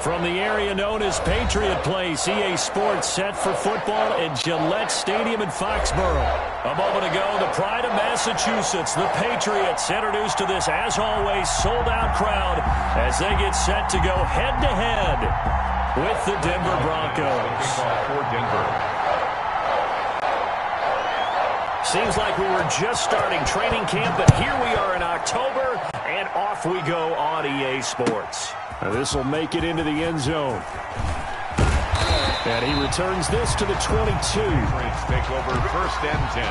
From the area known as Patriot Place, EA Sports set for football in Gillette Stadium in Foxborough. A moment ago, the pride of Massachusetts, the Patriots, introduced to this, as always, sold-out crowd as they get set to go head-to-head with the Denver Broncos. For Denver. Seems like we were just starting training camp, but here we are in October, and off we go on EA Sports. This will make it into the end zone. And he returns this to the 22. Patriots take over 1st and 10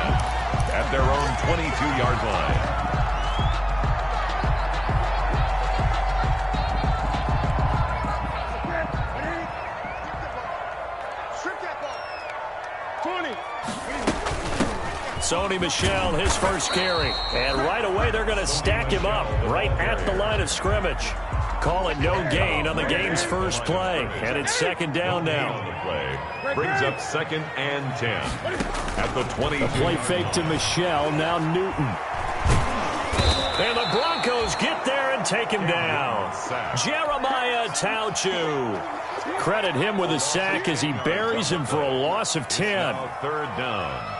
at their own 22-yard line. Sony Michel, his first carry. And right away, they're going to stack him up right at the line of scrimmage. Call it no gain on the game's first play. And it's 2nd down now. Brings up 2nd and 10 at the 22. The play fake to Michel, now Newton. And the Broncos get there and take him down. Jeremiah Tauchu. Credit him with a sack as he buries him for a loss of 10. 3rd down.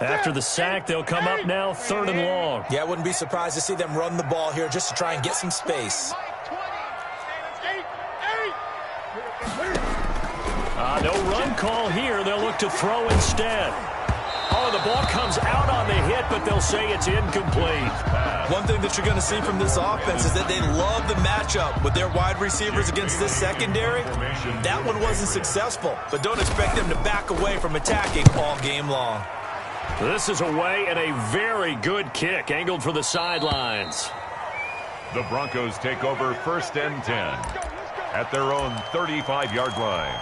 After the sack, they'll come up now 3rd and long. Yeah, I wouldn't be surprised to see them run the ball here just to try and get some space. No run call here. They'll look to throw instead. Oh, the ball comes out on the hit, but they'll say it's incomplete. One thing that you're going to see from this offense is that they love the matchup with their wide receivers against this secondary. That one wasn't successful, but don't expect them to back away from attacking all game long. This is away and a very good kick angled for the sidelines. The Broncos take over 1st and 10 at their own 35-yard line.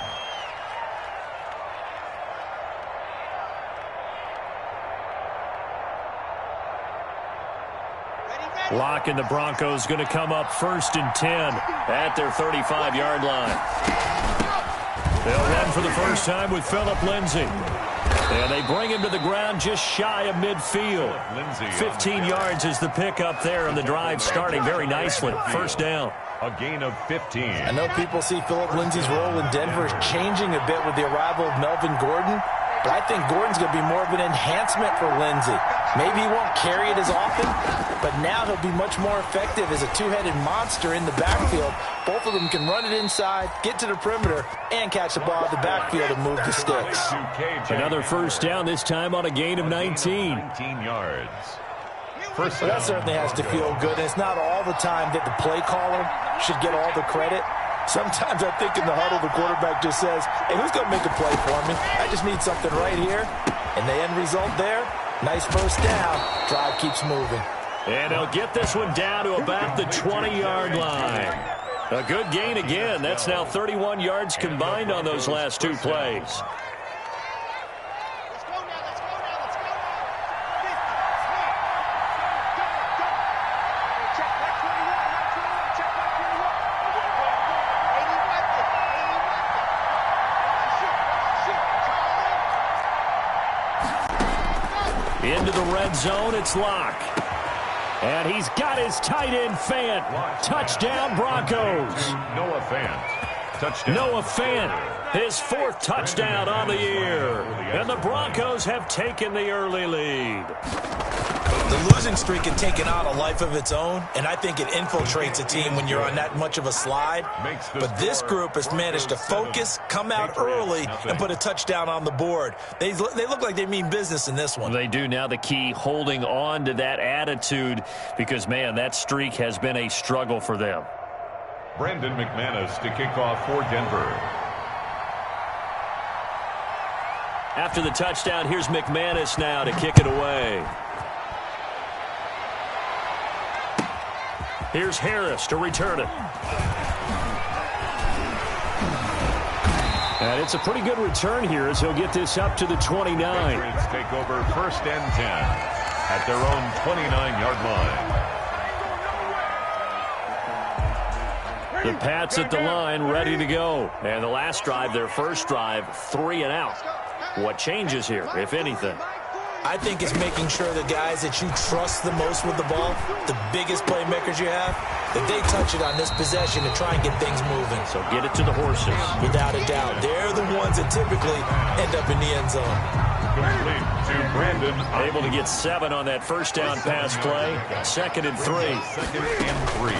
Locke and the Broncos going to come up 1st and 10 at their 35-yard line. They'll run for the first time with Phillip Lindsay. And they bring him to the ground just shy of midfield. 15 yards is the pickup there, and the drive starting very nicely. 1st down. A gain of 15. I know people see Phillip Lindsay's role in Denver changing a bit with the arrival of Melvin Gordon, but I think Gordon's going to be more of an enhancement for Lindsay. Maybe he won't carry it as often, but now he'll be much more effective as a two-headed monster in the backfield. Both of them can run it inside, get to the perimeter, and catch the ball at the backfield and move the sticks. Another 1st down, this time on a gain of 19. 19 yards. Well, that certainly has to feel good. And it's not all the time that the play caller should get all the credit. Sometimes I think in the huddle, the quarterback just says, hey, who's going to make a play for me? I just need something right here. And the end result there, nice 1st down. Drive keeps moving. And they'll get this one down to about the 20-yard line. A good gain again. That's now 31 yards combined on those last 2 plays. Into the red zone, it's Locke. And he's got his tight end Fant. Touchdown, Broncos. Noah Fant. Touchdown. Noah Fant, his 4th touchdown on the year. And the Broncos have taken the early lead. The losing streak had taken on a life of its own, and I think it infiltrates a team when you're on that much of a slide. But this group has managed to focus, come out early, and put a touchdown on the board. They look like they mean business in this one. They do. Now the key, holding on to that attitude, because, man, that streak has been a struggle for them. Brandon McManus to kick off for Denver. After the touchdown, here's McManus now to kick it away. Here's Harris to return it. And it's a pretty good return here as he'll get this up to the 29. Patriots take over 1st and 10 at their own 29-yard line. The Pats at the line, ready to go. And the last drive, their first drive, 3 and out. What changes here, if anything? I think it's making sure the guys that you trust the most with the ball, the biggest playmakers you have, that they touch it on this possession to try and get things moving. So get it to the horses. Without a doubt. They're the ones that typically end up in the end zone. Complete to Brandon. Able to get 7 on that first down pass play. 2nd and 3. 2nd and 3.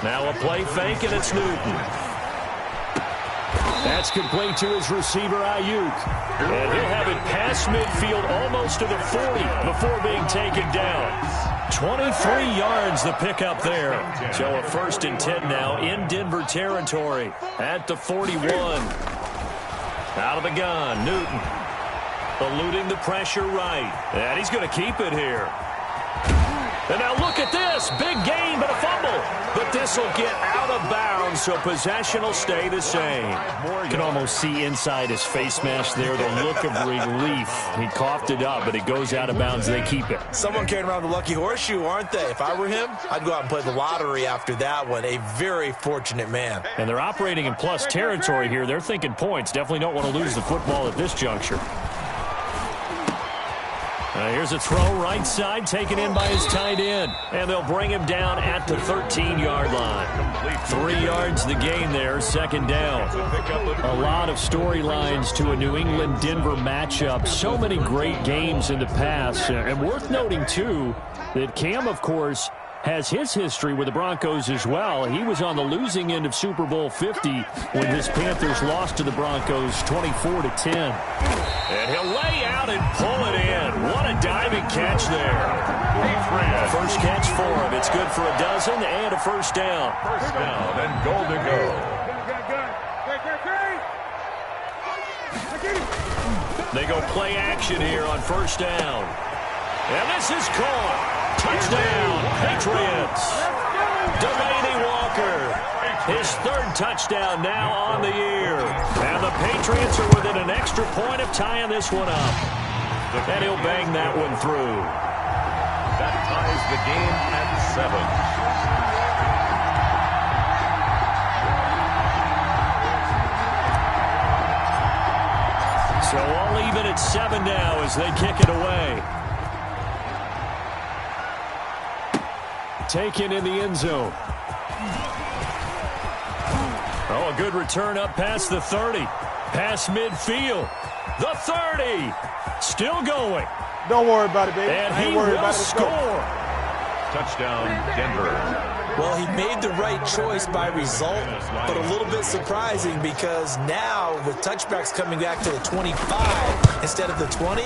Now a play fake, and it's Newton. That's complete to his receiver, Ayuk. And he'll have it past midfield almost to the 40 before being taken down. 23 yards the pickup there. So a 1st and 10 now in Denver territory at the 41. Out of the gun, Newton. Eluding the pressure right. And he's going to keep it here. And now look at this. Big gain, but a fumble. But this will get out of bounds, so possession will stay the same. You can almost see inside his face mask there the look of relief. He coughed it up, but it goes out of bounds. They keep it. Someone carrying around the lucky horseshoe, aren't they? If I were him, I'd go out and play the lottery after that one. A very fortunate man. And they're operating in plus territory here. They're thinking points. Definitely don't want to lose the football at this juncture. Here's a throw right side, taken in by his tight end. And they'll bring him down at the 13-yard line. 3 yards the gain there, 2nd down. A lot of storylines to a New England-Denver matchup. So many great games in the past. And worth noting, too, that Cam, of course, has his history with the Broncos as well. He was on the losing end of Super Bowl 50 when his Panthers lost to the Broncos 24-10. And he'll lay out and pull it in. What a diving catch there. First catch for him. It's good for a dozen and a 1st down. 1st down and goal to go. They go play action here on 1st down. And this is caught. Touchdown, Patriots. Delaney Walker. His 3rd touchdown now on the year. And the Patriots are within an extra point of tying this one up. And he'll bang that one through. That ties the game at 7. So all even at 7 now as they kick it away. Taken in the end zone. Oh, a good return up past the 30. Past midfield. The 30. Still going. Don't worry about it, baby. And he will score. Touchdown, Denver. Well, he made the right choice by result, but a little bit surprising because now with touchbacks coming back to the 25 instead of the 20,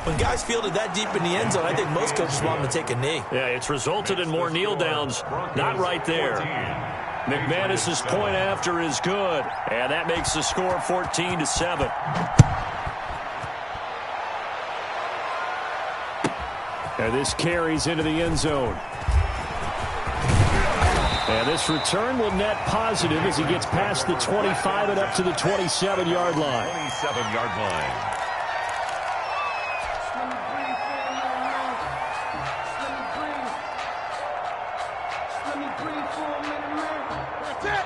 when guys field it that deep in the end zone, I think most coaches want them to take a knee. Yeah, it's resulted in more kneel downs. Not right there. McManus's point after is good, and that makes the score 14-7. And this carries into the end zone. And this return will net positive as he gets past the 25 and up to the 27-yard line. 27-yard line.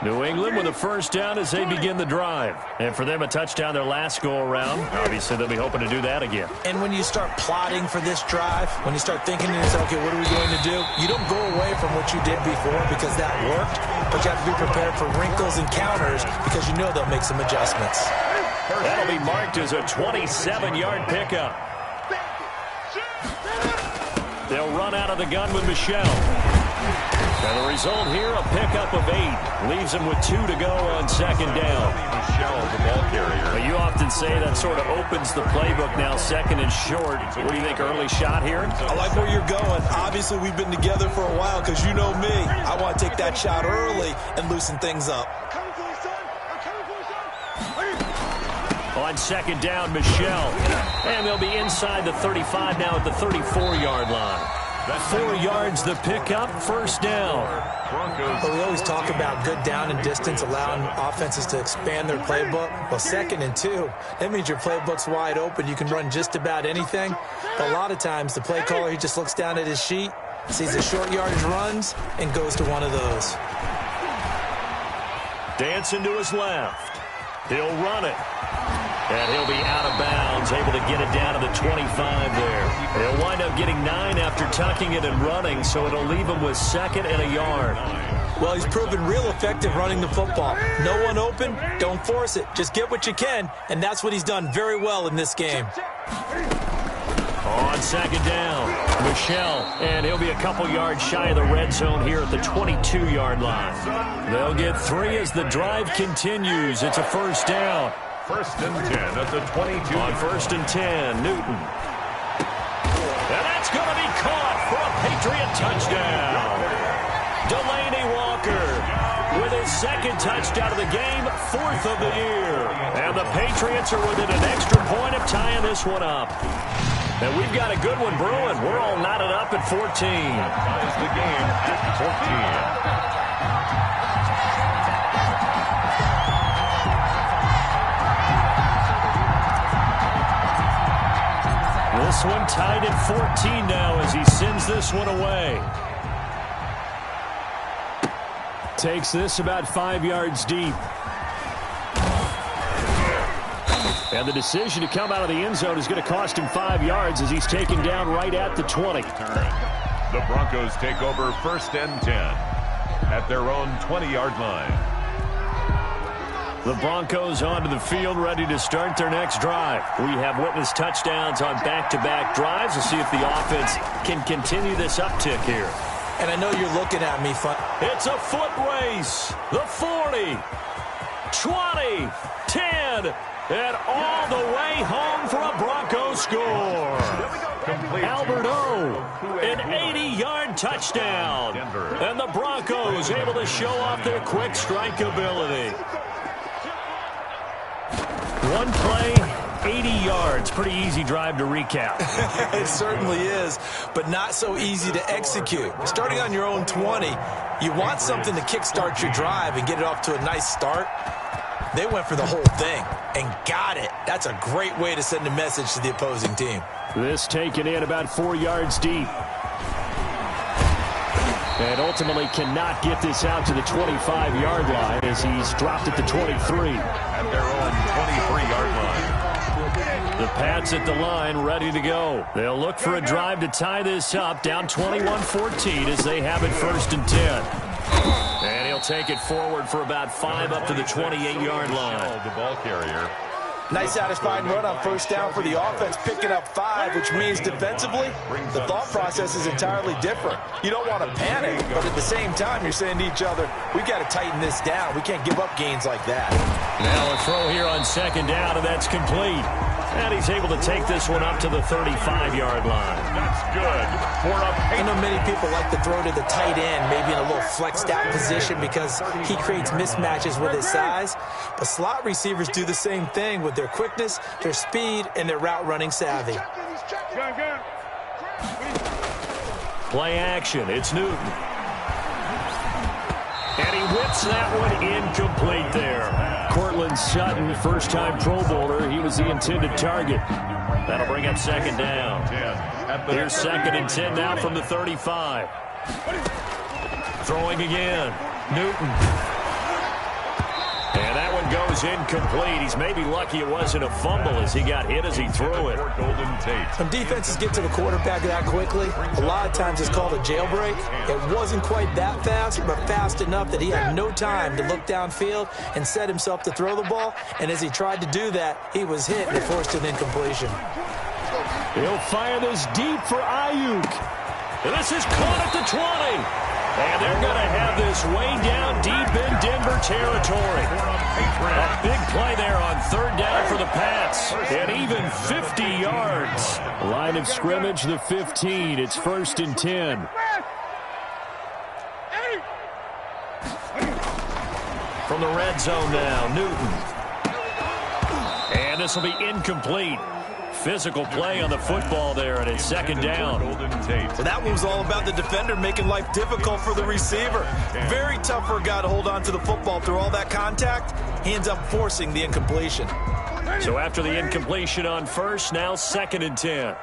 New England with a 1st down as they begin the drive. And for them, a touchdown their last go-around. Obviously, they'll be hoping to do that again. And when you start plotting for this drive, when you start thinking to yourself, okay, what are we going to do? You don't go away from what you did before because that worked, but you have to be prepared for wrinkles and counters because you know they'll make some adjustmts. That'll be marked as a 27-yard pickup. They'll run out of the gun with Michel. And the result here, a pickup of 8. Leaves them with 2 to go on 2nd down. Michel, the ball carrier. Well, you often say that sort of opens the playbook now, 2nd and short. What do you think, early shot here? I like where you're going. Obviously, we've been together for a while because you know me. I want to take that shot early and loosen things up. On 2nd down, Michel. And they'll be inside the 35 now at the 34-yard line. 4 yards the pickup, 1st down. But we always talk about good down and distance, allowing offenses to expand their playbook. Well, 2nd and 2, that means your playbook's wide open. You can run just about anything. But a lot of times, the play caller, he just looks down at his sheet, sees the short yardage runs, and goes to one of those. Dancing to his left. He'll run it. And he'll be out of bounds Broncos able to get it down to the 25 there. They'll wind up getting 9 after tucking it and running, so it'll leave them with 2nd and a yard. Well, he's proven real effective running the football. No one open, don't force it. Just get what you can, and that's what he's done very well in this game. On 2nd down, Michel, and he'll be a couple yards shy of the red zone here at the 22-yard line. They'll get 3 as the drive continues. It's a 1st down. 1st and 10 at the 22. On 1st and 10, Newton. And that's going to be caught for a Patriot touchdown. Delaney Walker with his 2nd touchdown of the game, 4th of the year. And the Patriots are within an extra point of tying this one up. And we've got a good one brewing. We're all knotted up at 14. Ties the game at 14. This one tied at 14 now as he sends this one away. Takes this about 5 yards deep. And the decision to come out of the end zone is going to cost him 5 yards as he's taken down right at the 20. The Broncos take over 1st and 10 at their own 20-yard line. The Broncos onto the field, ready to start their next drive. We have witnessed touchdowns on back-to-back drives. We'll see if the offense can continue this uptick here. And I know you're looking at me, fun. It's a foot race. The 40, 20, 10, and all the way home for a Broncos score. Albert O, an 80-yard touchdown. And the Broncos able to show off their quick strike ability. One play, 80 yards. Pretty easy drive to recap. It certainly is, but not so easy to execute. Starting on your own 20, you want something to kickstart your drive and get it off to a nice start. They went for the whole thing and got it. That's a great way to send a message to the opposing team. This taken in about 4 yards deep. And ultimately cannot get this out to the 25-yard line as he's dropped at the 23. At their own 23-yard line. The Pats at the line, ready to go. They'll look for a drive to tie this up, down 21-14 as they have it 1st and 10. And he'll take it forward for about 5 up to the 28-yard line. The ball carrier. Nice satisfying run on 1st down for the offense, picking up 5, which means defensively, the thought process is entirely different. You don't want to panic, but at the same time, you're saying to each other, we've got to tighten this down. We can't give up gains like that. Now a throw here on 2nd down, and that's complete. And he's able to take this one up to the 35-yard line. That's good. I know many people like to throw to the tight end, maybe in a little flexed out position because he creates mismatches with his size. But slot receivers do the same thing with their quickness, their speed, and their route running savvy. Play action. It's Newton. And he whips that one incomplete there. Cortland Sutton, first-time Pro Bowler. He was the intended target. That'll bring up 2nd down. Here's 2nd and 10 now from the 35. Throwing again. Newton. And that one goes incomplete. He's maybe lucky it wasn't a fumble as he got hit as he threw it. When defenses get to the quarterback that quickly, a lot of times it's called a jailbreak. It wasn't quite that fast, but fast enough that he had no time to look downfield and set himself to throw the ball. And as he tried to do that, he was hit and forced an incompletion. He'll fire this deep for Ayuk. And this is caught at the 20. And they're going to have this way down deep in Denver territory. A big play there on 3rd down for the Pats. And even 50 yards. Line of scrimmage, the 15. It's 1st and 10. From the red zone now, Newton. And this will be incomplete. Physical play on the football there, and it's 2nd down. So that one was all about the defender making life difficult for the receiver. Very tough for a guy to hold on to the football through all that contact. He ends up forcing the incompletion. So after the incompletion on 1st, now 2nd and 10.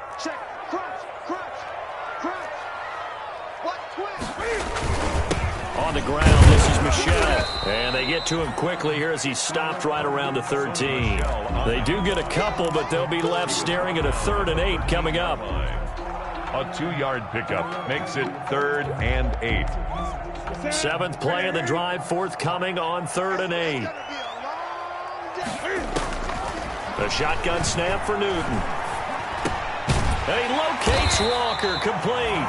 On the ground, this is Michel. And they get to him quickly here as he's stopped right around the 13. They do get a couple, but they'll be left staring at a 3rd and 8 coming up. A 2-yard pickup makes it 3rd and 8. 7th play of the drive, forthcoming on 3rd and 8. The shotgun snap for Newton. And he locates Walker, complete.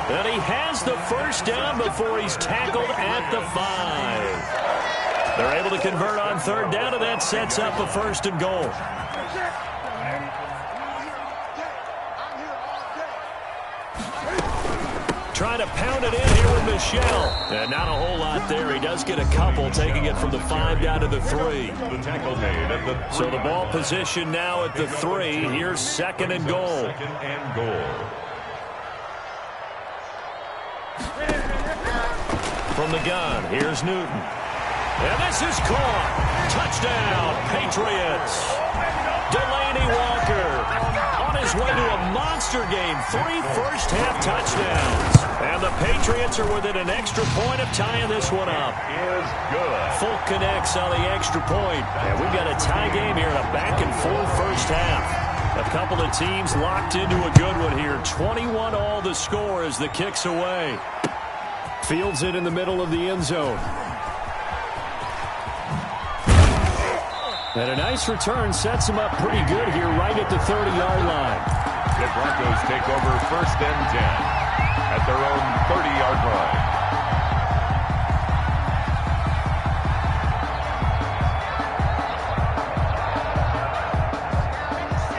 And he has the first down before he's tackled at the 5. They're able to convert on 3rd down, and that sets up a 1st and goal. Trying to pound it in here with Michel. And not a whole lot there. He does get a couple, taking it from the 5 down to the 3. The tackle made at the 3. So the ball position now at the 3. Here's 2nd and goal. 2nd and goal. From the gun, here's Newton. And this is caught. Touchdown, Patriots. Delaney Walker on his way to a monster game. 3 first-half touchdowns. And the Patriots are within an extra point of tying this one up. Is good. Full connects on the extra point. And we've got a tie game here in a back-and-forth first half. A couple of teams locked into a good one here. 21 all the score as the kick's away. Fields it in the middle of the end zone. And a nice return sets him up pretty good here right at the 30-yard line. The Broncos take over 1st and 10 at their own 30-yard line.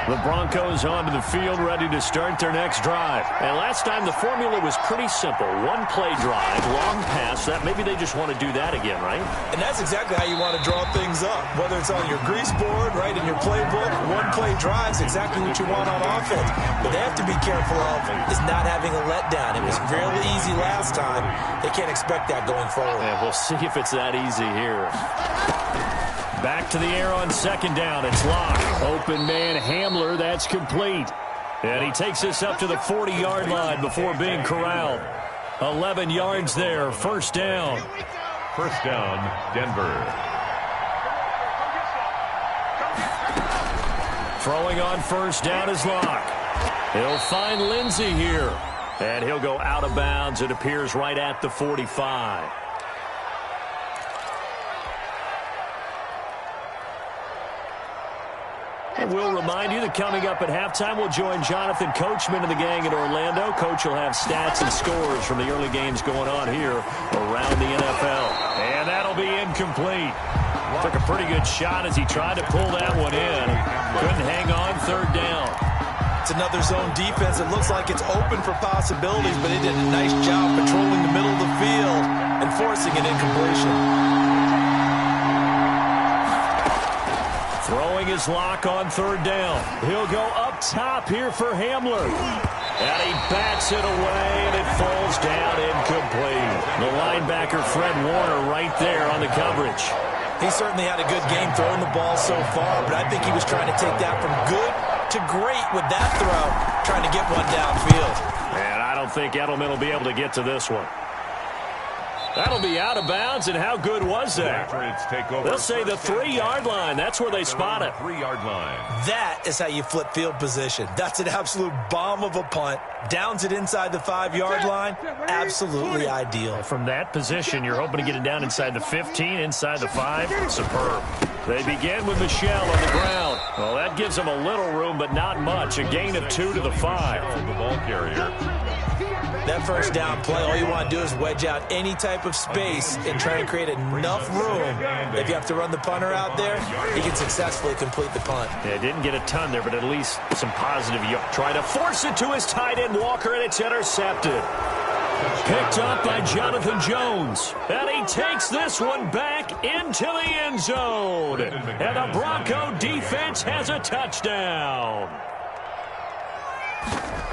The Broncos onto the field, ready to start their next drive. And last time the formula was pretty simple. 1-play drive, long pass. That maybe they just want to do that again, right? And that's exactly how you want to draw things up. Whether it's on your grease board, right, in your playbook, 1-play drive is exactly what you want on offense. But they have to be careful of is not having a letdown. It was fairly easy last time. They can't expect that going forward. And we'll see if it's that easy here. Back to the air on 2nd down. It's Locke. Open man Hamler. That's complete. And he takes this up to the 40-yard line before being corralled. 11 yards there. 1st down. 1st down, Denver. Throwing on 1st down is Locke. He'll find Lindsey here. And he'll go out of bounds. It appears right at the 45. And we'll remind you that coming up at halftime, we'll join Jonathan Coachman and the gang in Orlando. Coach will have stats and scores from the early games going on here around the NFL. And that'll be incomplete. Took a pretty good shot as he tried to pull that one in. Couldn't hang on 3rd down. It's another zone defense. It looks like it's open for possibilities, but he did a nice job patrolling the middle of the field and forcing an incompletion. Throwing his Lock on 3rd down. He'll go up top here for Hamler. And he bats it away, and it falls down incomplete. The linebacker, Fred Warner, right there on the coverage. He certainly had a good game throwing the ball so far, but I think he was trying to take that from good to great with that throw, trying to get one downfield. And I don't think Edelman will be able to get to this one. That'll be out of bounds, and how good was that? They'll say the 3-yard line. That's where they spot it. 3-yard line. That is how you flip field position. That's an absolute bomb of a punt. Downs it inside the 5-yard line. Absolutely ideal. From that position, you're hoping to get it down inside the 15, inside the 5. Superb. They begin with Michel on the ground. Well, that gives them a little room, but not much. A gain of 2 to the 5. The ball carrier. That 1st down play, all you want to do is wedge out any type of space and try to create enough room. If you have to run the punter out there, he can successfully complete the punt. Yeah, didn't get a ton there, but at least some positive. Try to force it to his tight end, Walker, and it's intercepted. Picked up by Jonathan Jones. And he takes this one back into the end zone. And the Bronco defense has a touchdown.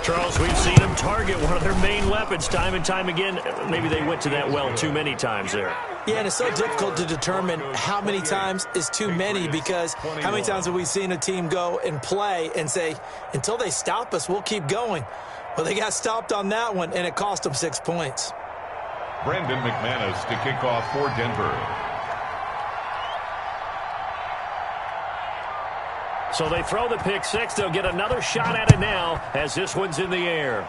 Charles, we've seen them target one of their main weapons time and time again. Maybe they went to that well too many times there. Yeah, and it's so difficult to determine how many times is too many, because how many times have we seen a team go and play and say, until they stop us, we'll keep going. Well, they got stopped on that one, and it cost them 6 points. Brandon McManus to kick off for Denver. So they throw the pick six. They'll get another shot at it now as this one's in the air.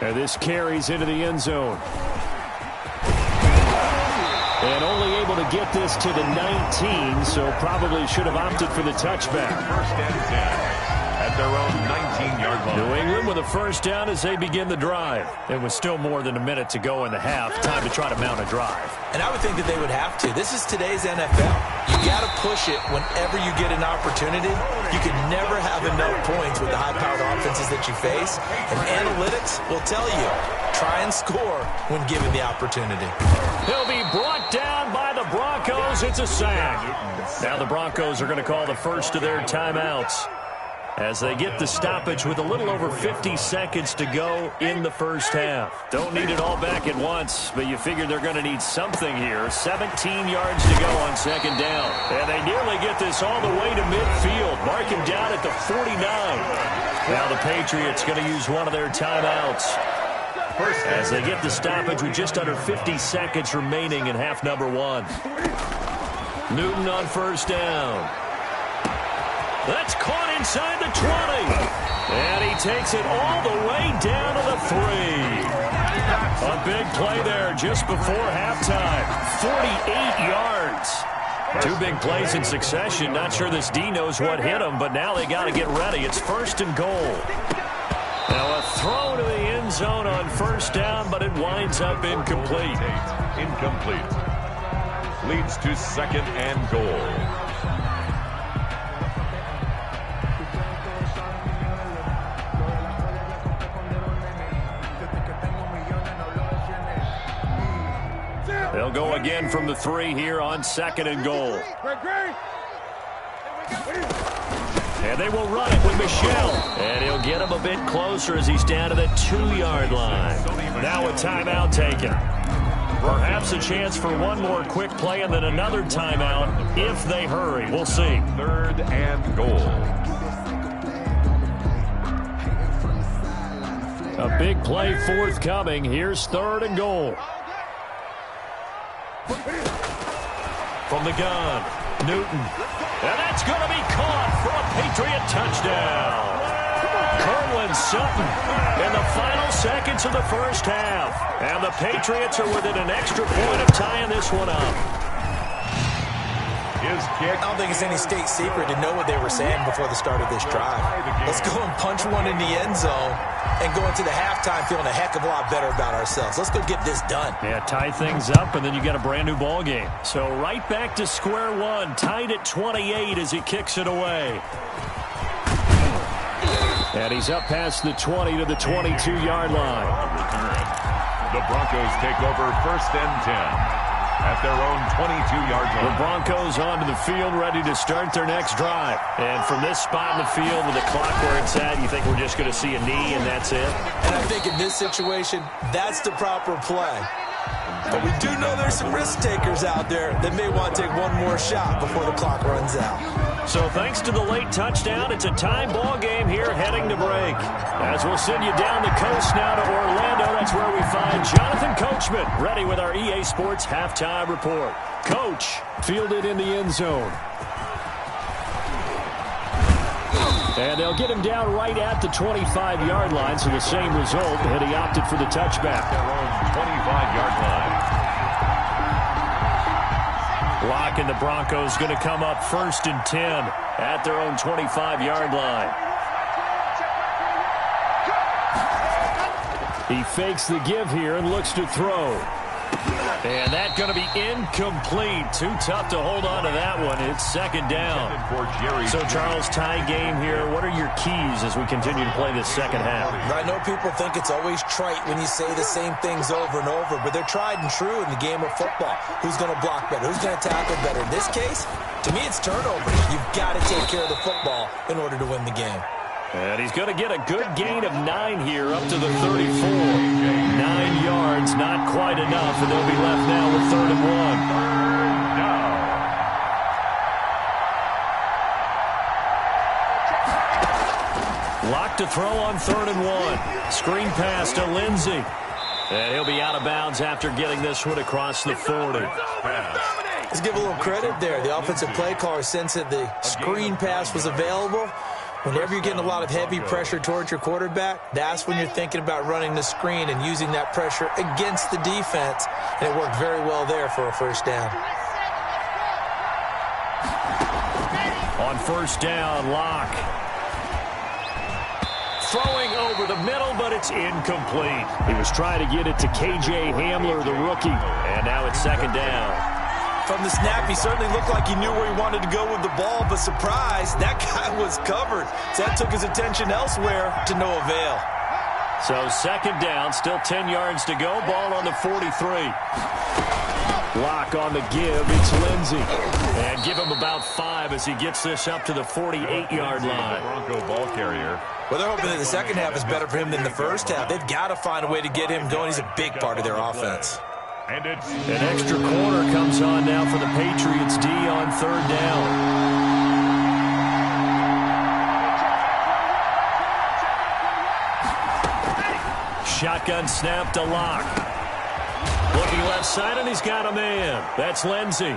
And this carries into the end zone. And only able to get this to the 19, so probably should have opted for the touchback. First and 10 at their own 19-yard line. New England with a first down as they begin the drive. And with still more than a minute to go in the half, time to try to mount a drive. And I would think that they would have to. This is today's NFL. You got to push it whenever you get an opportunity. You can never have enough points with the high-powered offenses that you face. And analytics will tell you, try and score when given the opportunity. He'll be brought down by the Broncos. It's a sack. Now the Broncos are going to call the first of their timeouts as they get the stoppage with a little over 50 seconds to go in the first half. Don't need it all back at once, but you figure they're going to need something here. 17 yards to go on second down. And they nearly get this all the way to midfield. Marking down at the 49. Now the Patriots going to use one of their timeouts as they get the stoppage with just under 50 seconds remaining in half number one. Newton on first down. That's caught inside the 20. And he takes it all the way down to the 3. A big play there just before halftime. 48 yards. Two big plays in succession. Not sure this D knows what hit him, but now they got to get ready. It's first and goal. Now a throw to the end zone on first down, but it winds up incomplete. Incomplete. Leads to second and goal. They'll go again from the 3 here on second and goal. And they will run it with Michel. And he'll get him a bit closer as he's down to the 2-yard line. Now a timeout taken. Perhaps a chance for one more quick play and then another timeout if they hurry. We'll see. Third and goal. A big play forthcoming. Here's third and goal. From the gun, Newton. And that's going to be caught for a Patriot touchdown. Cortland Sutton in the final seconds of the first half. And the Patriots are within an extra point of tying this one up. His kick. I don't think it's any state secret to know what they were saying before the start of this drive. Let's go and punch one in the end zone and go into the halftime feeling a heck of a lot better about ourselves. Let's go get this done. Yeah, tie things up, and then you get a brand-new ball game. So right back to square one, tied at 28 as he kicks it away. And he's up past the 20 to the 22-yard line. The Broncos take over first and 10 at their own 22-yard line. The Broncos onto the field, ready to start their next drive. And from this spot in the field with the clock where it's at, you think we're just going to see a knee and that's it? And I think in this situation, that's the proper play. But we do know there's some risk takers out there that may want to take one more shot before the clock runs out. So thanks to the late touchdown, it's a tie ball game here heading to break. As we'll send you down the coast now to Orlando, that's where we find Jonathan Coachman, ready with our EA Sports halftime report. Coach, fielded in the end zone. And they'll get him down right at the 25-yard line, so the same result, and he opted for the touchback. Their own 25-yard line. Lock and the Broncos going to come up first and 10 at their own 25-yard line. He fakes the give here and looks to throw. And that's going to be incomplete. Too tough to hold on to that one. It's second down. So, Charles, tie game here. What are your keys as we continue to play this second half? I know people think it's always trite when you say the same things over and over, but they're tried and true in the game of football. Who's going to block better? Who's going to tackle better? In this case, to me, it's turnovers. You've got to take care of the football in order to win the game. And he's going to get a good gain of 9 here up to the 34. 9 yards, not quite enough, and they'll be left now with 3rd and 1. Lock to throw on 3rd and 1. Screen pass to Lindsey. And he'll be out of bounds after getting this one across the 40. Let's give a little credit there. The offensive play caller sensed that the screen pass was available. Whenever you're getting a lot of heavy pressure towards your quarterback, that's when you're thinking about running the screen and using that pressure against the defense. And it worked very well there for a first down. On first down, Locke. Throwing over the middle, but it's incomplete. He was trying to get it to K.J. Hamler, the rookie. And now it's second down. From the snap, he certainly looked like he knew where he wanted to go with the ball, but surprise, that guy was covered. So that took his attention elsewhere to no avail. So second down, still 10 yards to go. Ball on the 43. Locke on the give. It's Lindsey. And give him about 5 as he gets this up to the 48-yard line. Bronco ball carrier. Well, they're hoping that the second half is better for him than the first half. They've got to find a way to get him going. He's a big part of their offense. And it's an extra corner comes on now for the Patriots D on third down. Shotgun snap to Locke. Looking left side, and he's got a man. That's Lindsey.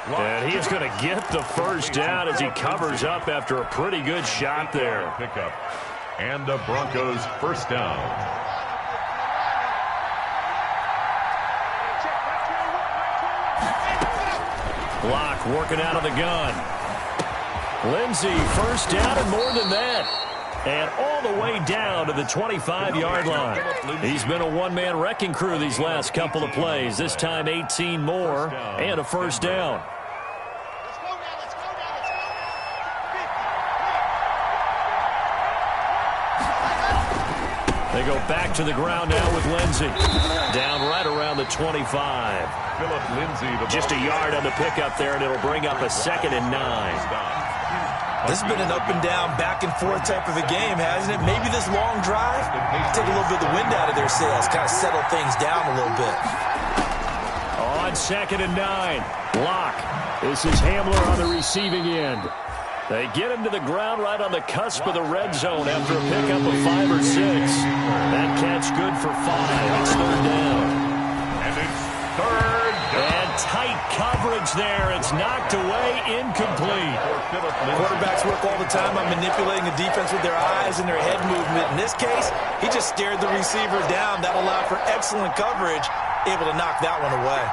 And he's going to get the first down as he covers up after a pretty good shot there. Pickup. And the Broncos first down. Locke working out of the gun. Lindsey first down and more than that. And all the way down to the 25-yard line. He's been a one-man wrecking crew these last couple of plays. This time 18 more and a first down. They go back to the ground now with Lindsey. Down right around the 25. Philip Lindsey. Just a yard on the pickup there, and it'll bring up a 2nd and 9. This has been an up-and-down, back-and-forth type of a game, hasn't it? Maybe this long drive, take a little bit of the wind out of their sails, kind of settle things down a little bit. On 2nd and 9, Locke. This is Hamler on the receiving end. They get him to the ground right on the cusp of the red zone after a pickup of 5 or 6. That catch good for 5. It's third down. And it's third down. And tight coverage there. It's knocked away, incomplete. Quarterbacks work all the time on manipulating the defense with their eyes and their head movement. In this case, he just stared the receiver down. That allowed for excellent coverage, able to knock that one away.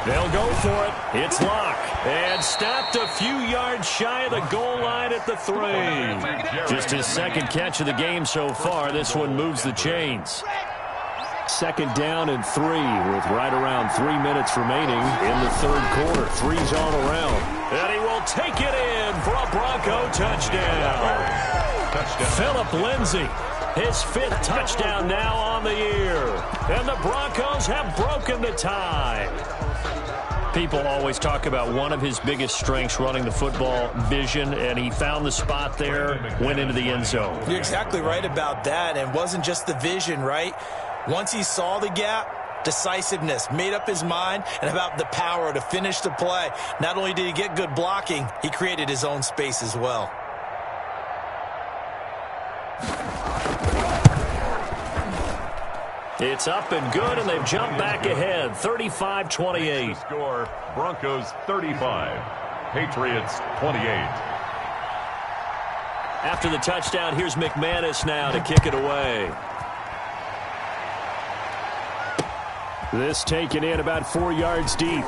They'll go for it. It's Locke. And stopped a few yards shy of the goal line at the 3. Just his second catch of the game so far. This one moves the chains. Second down and 3 with right around 3 minutes remaining in the third quarter. 3's all around. And he will take it in for a Bronco touchdown. Philip Lindsey. His 5th touchdown now on the year. And the Broncos have broken the tie. People always talk about one of his biggest strengths running the football, vision, and he found the spot there, went into the end zone. You're exactly right about that, and it wasn't just the vision, right? Once he saw the gap, decisiveness, made up his mind, and about the power to finish the play. Not only did he get good blocking, he created his own space as well. It's up and good, and they've jumped back ahead, 35-28. Score, Broncos 35, Patriots 28. After the touchdown, here's McManus now to kick it away. This taken in about 4 yards deep.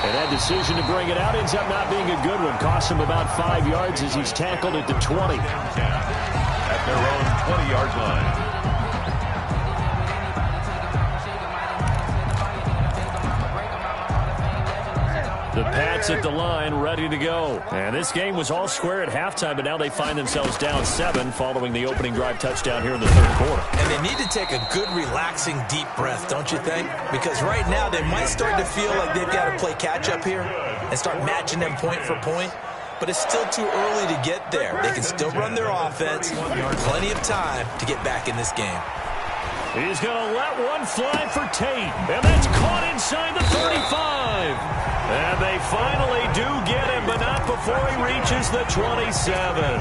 And that decision to bring it out ends up not being a good one. Costs him about 5 yards as he's tackled at the 20. At their own 20-yard line. The Pats at the line, ready to go. And this game was all square at halftime, but now they find themselves down 7 following the opening drive touchdown here in the third quarter. And they need to take a good, relaxing, deep breath, don't you think? Because right now they might start to feel like they've got to play catch-up here and start matching them point for point. But it's still too early to get there. They can still run their offense. Plenty of time to get back in this game. He's going to let one fly for Tate. And that's caught inside the 35. finally do get him, but not before he reaches the 27.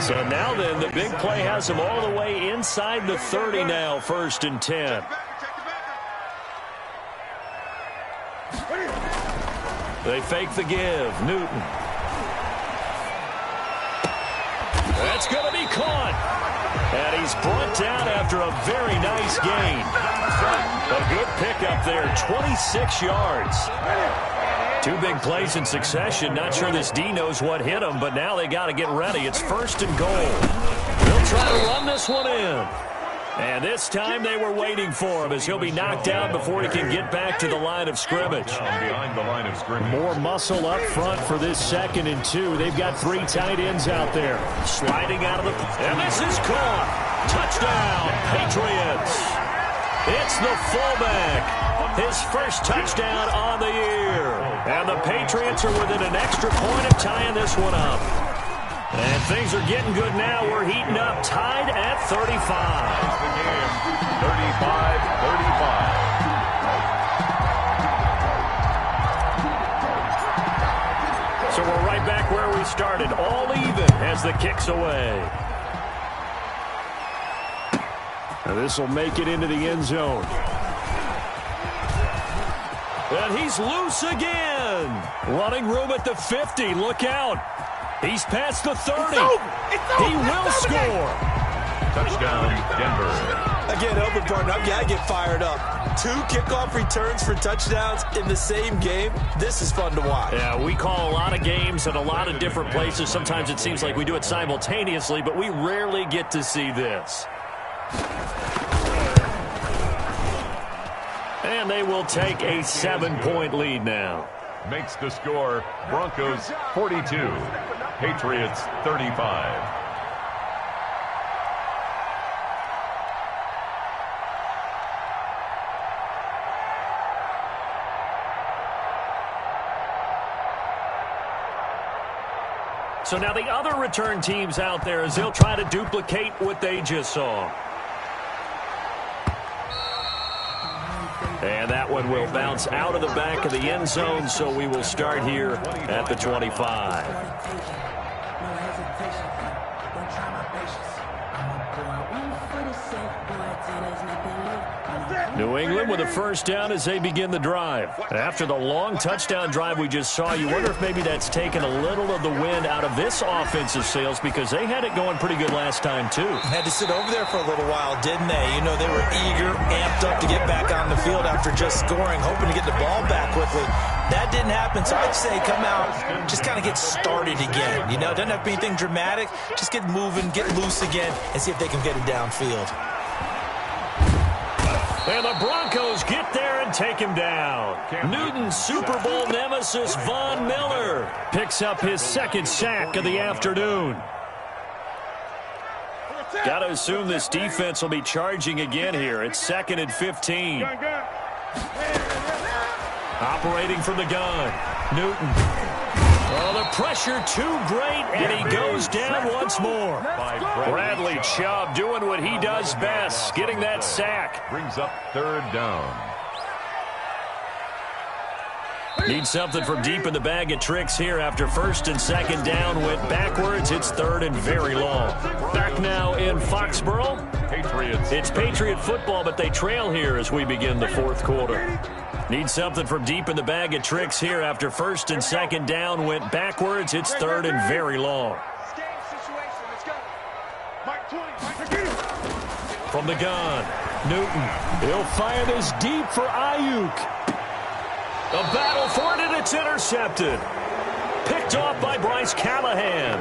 So now then, the big play has him all the way inside the 30 now, 1st and 10. They fake the give. Newton. That's going to be caught. And he's brought down after a very nice gain. A good pickup there, 26 yards. 2 big plays in succession. Not sure this D knows what hit him, but now they got to get ready. It's 1st and goal. They'll try to run this one in. And this time they were waiting for him as he'll be knocked down before he can get back to the line of scrimmage. Behind the line of scrimmage. More muscle up front for this 2nd and 2. They've got 3 tight ends out there. Sliding out of the... And this is caught. Touchdown, Patriots. It's the fullback. His first touchdown on the year. And the Patriots are within an extra point of tying this one up. And things are getting good now. We're heating up, tied at 35. The game, 35-35. So we're right back where we started, all even as the kick's away. Now this will make it into the end zone. And he's loose again. Running room at the 50. Look out. He's past the 30. He will score. Touchdown, Denver. Again, open partner, I've got to get fired up. 2 kickoff returns for touchdowns in the same game. This is fun to watch. Yeah, we call a lot of games at a lot of different places. Sometimes it seems like we do it simultaneously, but we rarely get to see this. And they will take a 7-point lead now. Makes the score Broncos 42, Patriots 35. So now the other return teams out there as they'll try to duplicate what they just saw. And that one will bounce out of the back of the end zone, so we will start here at the 25. New England with a first down as they begin the drive. After the long touchdown drive we just saw, you wonder if maybe that's taken a little of the wind out of this offensive sails because they had it going pretty good last time too. Had to sit over there for a little while, didn't they? You know, they were eager, amped up to get back on the field after just scoring, hoping to get the ball back quickly. That didn't happen, so I'd say come out, just kind of get started again. You know, doesn't have to be anything dramatic. Just get moving, get loose again, and see if they can get it downfield. And the Broncos get there and take him down. Newton's Super Bowl nemesis, Von Miller, picks up his 2nd sack of the afternoon. Got to assume this defense will be charging again here. It's 2nd and 15. Operating from the gun, Newton. Oh, the pressure too great, and he goes down once more. Bradley Chubb doing what he does best, getting that sack. Brings up 3rd down. Need something from deep in the bag of tricks here after 1st and 2nd down went backwards. It's 3rd and very long. Back now in Foxborough. Patriots. It's Patriot football, but they trail here as we begin the 4th quarter. Need something from deep in the bag of tricks here after 1st and 2nd down went backwards. It's 3rd and very long. From the gun, Newton. He'll fire this deep for Ayuk. A battle for it, and it's intercepted. Picked off by Bryce Callahan.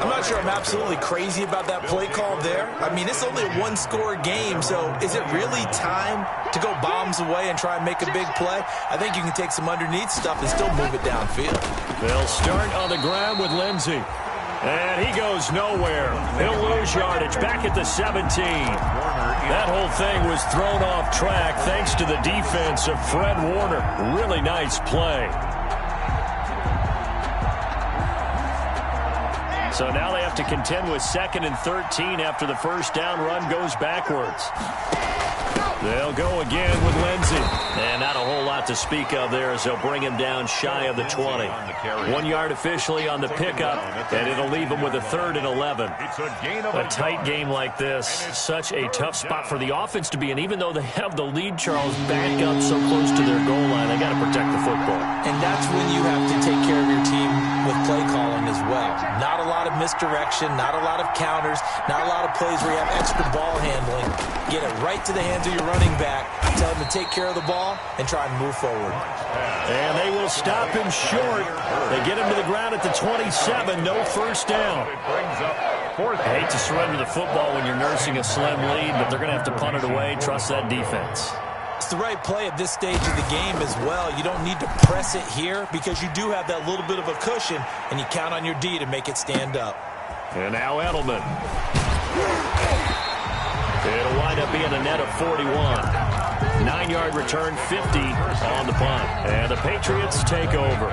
I'm not sure I'm absolutely crazy about that play call there. I mean, it's only a 1-score game, so is it really time to go bombs away and try and make a big play? I think you can take some underneath stuff and still move it downfield. They'll start on the ground with Lindsey. And he goes nowhere. He'll lose yardage back at the 17. That whole thing was thrown off track thanks to the defense of Fred Warner. Really nice play. So now they have to contend with 2nd and 13 after the first down run goes backwards. They'll go again with Lindsey. And not a whole lot to speak of there as they'll bring him down shy of the 20. 1 yard officially on the pickup, and it'll leave him with a 3rd and 11. A tight game like this, such a tough spot for the offense to be in. Even though they have the lead, Charles, back up so close to their goal line, they got to protect the football. And that's when you have to take care of your team with play calling as well. Not a lot of misdirection, not a lot of counters, not a lot of plays where you have extra ball handling. Get it right to the hands of your running back, tell him to take care of the ball, and try and move forward. And they will stop him short. They get him to the ground at the 27, no first down. I hate to surrender the football when you're nursing a slim lead, but they're going to have to punt it away. Trust that defense. It's the right play at this stage of the game as well. You don't need to press it here because you do have that little bit of a cushion, and you count on your D to make it stand up. And now Edelman. It'll wind up being a net of 41. 9-yard return, 50 on the punt. And the Patriots take over.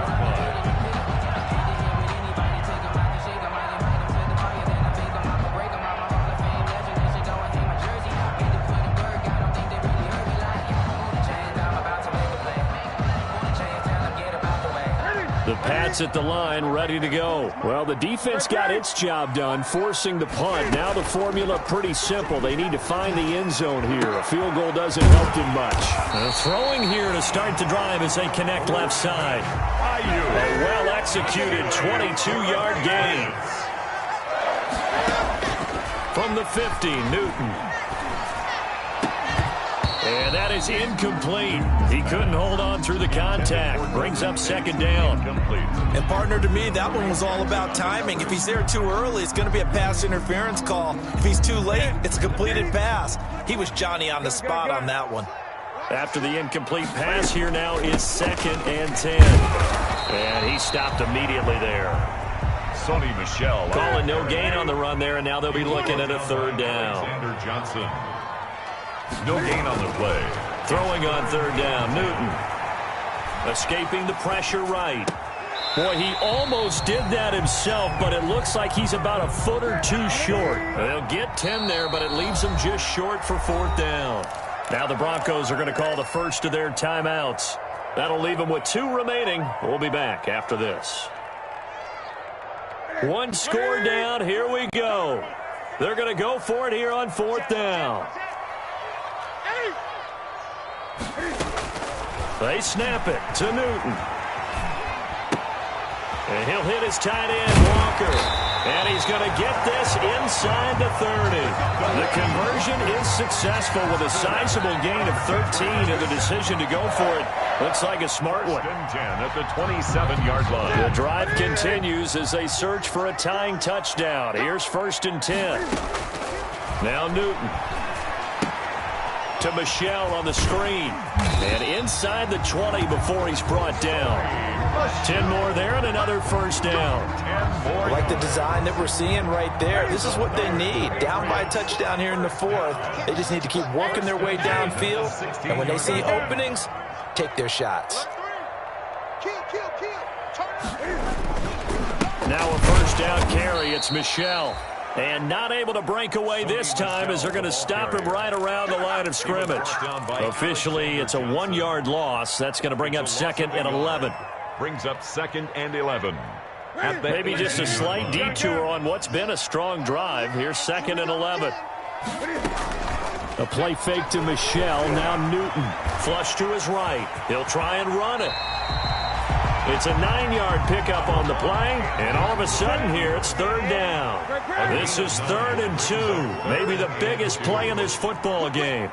The Pats at the line, ready to go. Well, the defense got its job done, forcing the punt. Now the formula pretty simple. They need to find the end zone here. A field goal doesn't help them much. Throwing here to start the drive as they connect left side. A well-executed 22-yard gain. From the 50, Newton. And that is incomplete. He couldn't hold on through the contact. Brings up 2nd down. And, partner, to me, that one was all about timing. If he's there too early, it's going to be a pass interference call. If he's too late, it's a completed pass. He was Johnny on the spot on that one. After the incomplete pass, here now is 2nd and 10. And he stopped immediately there. Sonny Michel calling no gain on the run there, and now they'll be looking at a 3rd down. Alexander Johnson. No gain on the play. Throwing on 3rd down, Newton. Escaping the pressure right. Boy, he almost did that himself, but it looks like he's about a foot or two short. They'll get 10 there, but it leaves him just short for 4th down. Now the Broncos are going to call the first of their timeouts. That'll leave them with 2 remaining. We'll be back after this. 1 score down. Here we go. They're going to go for it here on 4th down. They snap it to Newton. And he'll hit his tight end, Walker. And he's going to get this inside the 30. The conversion is successful with a sizable gain of 13, and the decision to go for it looks like a smart one. 10 at the 27-yard line. The drive continues as they search for a tying touchdown. Here's 1st and 10. Now Newton. To Michel on the screen. And inside the 20 before he's brought down. 10 more there and another 1st down. I like the design that we're seeing right there. This is what they need. Down by a touchdown here in the 4th. They just need to keep working their way downfield. And when they see openings, take their shots. Now a 1st down carry. It's Michel. And not able to break away this time as they're going to stop him right around the line of scrimmage. Officially, it's a 1-yard loss. That's going to bring up 2nd and 11. Brings up 2nd and 11. Maybe just a slight detour on what's been a strong drive. Here's 2nd and 11. A play fake to Michel. Now Newton. Flush to his right. He'll try and run it. It's a 9-yard pickup on the play, and all of a sudden here it's 3rd down. This is 3rd and 2, maybe the biggest play in this football game.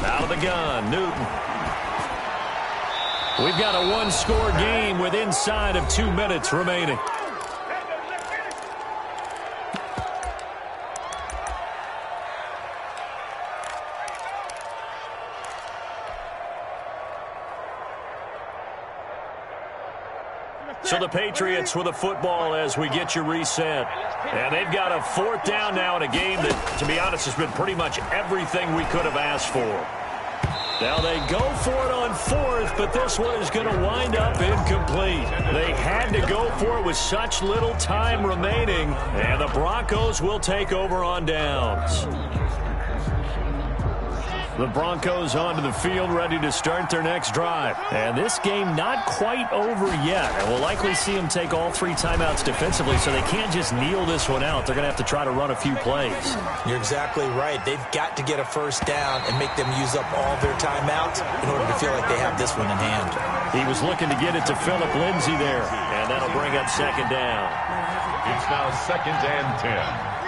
Out of the gun, Newton. We've got a 1-score game with inside of 2 minutes remaining. So the Patriots with a football as we get you reset. And they've got a 4th down now in a game that, to be honest, has been pretty much everything we could have asked for. Now they go for it on 4th, but this one is going to wind up incomplete. They had to go for it with such little time remaining, and the Broncos will take over on downs. The Broncos onto the field, ready to start their next drive. And this game not quite over yet. And we'll likely see them take all 3 timeouts defensively, so they can't just kneel this one out. They're going to have to try to run a few plays. You're exactly right. They've got to get a first down and make them use up all their timeouts in order to feel like they have this one in hand. He was looking to get it to Philip Lindsay there, and that'll bring up second down. It's now 2nd and 10.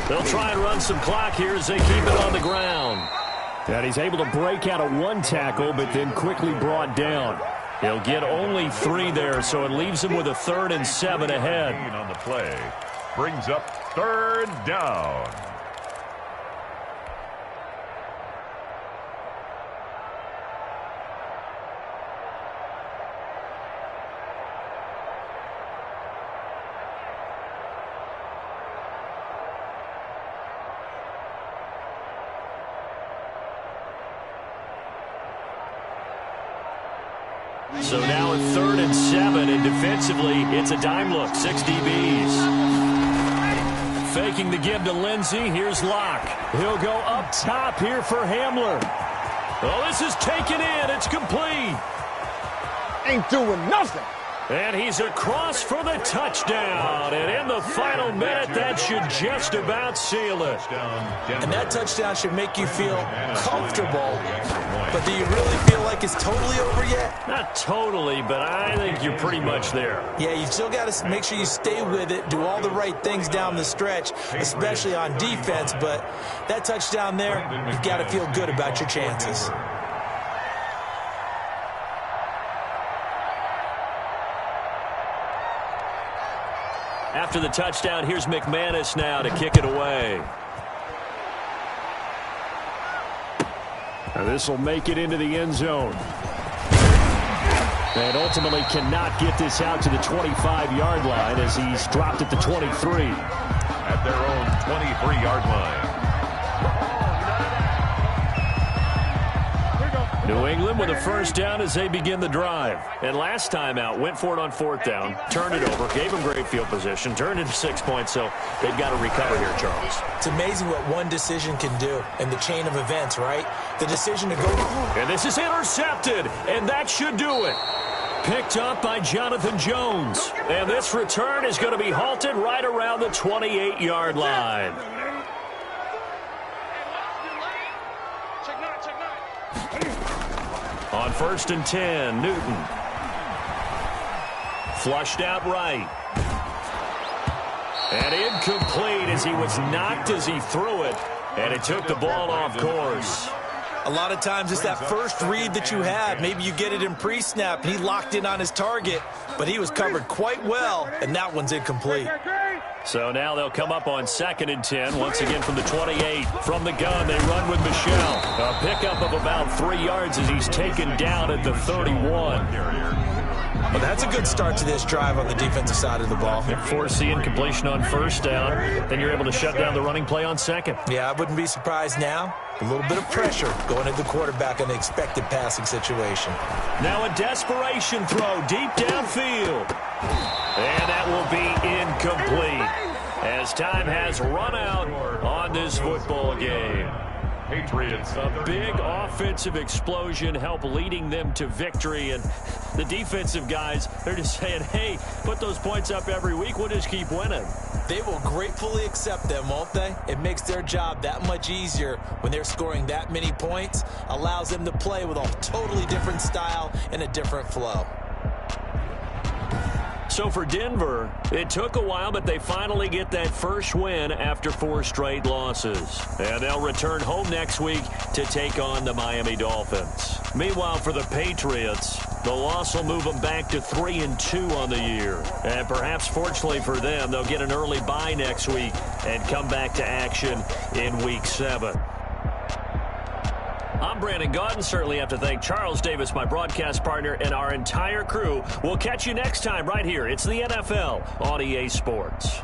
They'll try and run some clock here as they keep it on the ground. And he's able to break out of 1 tackle, but then quickly brought down. He'll get only 3 there, so it leaves him with a 3rd and 7 ahead. On the play brings up 3rd down. So now a 3rd and 7, and defensively, it's a dime look, 6 DBs. Faking the give to Lindsay, here's Locke. He'll go up top here for Hamler. Oh, this is taken in, it's complete. Ain't doing nothing. And he's across for the touchdown. And in the final minute, that should just about seal it. And that touchdown should make you feel comfortable. But do you really feel like it's totally over yet? Not totally, but I think you're pretty much there. Yeah, you still got to make sure you stay with it, do all the right things down the stretch, especially on defense. But that touchdown there, you've got to feel good about your chances. After the touchdown, here's McManus now to kick it away. And this will make it into the end zone. And ultimately cannot get this out to the 25-yard line as he's dropped at the 23. At their own 23-yard line. New England with a first down as they begin the drive. And last time out, went for it on 4th down, turned it over, gave them great field position, turned into 6 points, so they've got to recover here, Charles. It's amazing what one decision can do in the chain of events, right? The decision to go. And this is intercepted, and that should do it. Picked up by Jonathan Jones. And this return is going to be halted right around the 28-yard line. On 1st and 10, Newton. Flushed out right. And incomplete as he was knocked as he threw it. And it took the ball off course. A lot of times it's that first read that you have. Maybe you get it in pre-snap, and he locked in on his target, but he was covered quite well, and that one's incomplete. So now they'll come up on 2nd and 10. Once again from the 28. From the gun, they run with Michel. A pickup of about 3 yards as he's taken down at the 31. Well, that's a good start to this drive on the defensive side of the ball. Force the incompletion on 1st down. Then you're able to shut down the running play on 2nd. Yeah, I wouldn't be surprised now. A little bit of pressure going at the quarterback in the expected passing situation. Now a desperation throw deep downfield. And that will be incomplete as time has run out on this football game. Patriots. A big offensive explosion helped leading them to victory. And the defensive guys, they're just saying, hey, put those points up every week. We'll just keep winning. They will gratefully accept them, won't they? It makes their job that much easier when they're scoring that many points. Allows them to play with a totally different style and a different flow. So for Denver, it took a while, but they finally get that first win after 4 straight losses. And they'll return home next week to take on the Miami Dolphins. Meanwhile, for the Patriots, the loss will move them back to 3-2 on the year. And perhaps fortunately for them, they'll get an early bye next week and come back to action in Week 7. I'm Brandon Gaudin. Certainly have to thank Charles Davis, my broadcast partner, and our entire crew. We'll catch you next time right here. It's the NFL on EA Sports.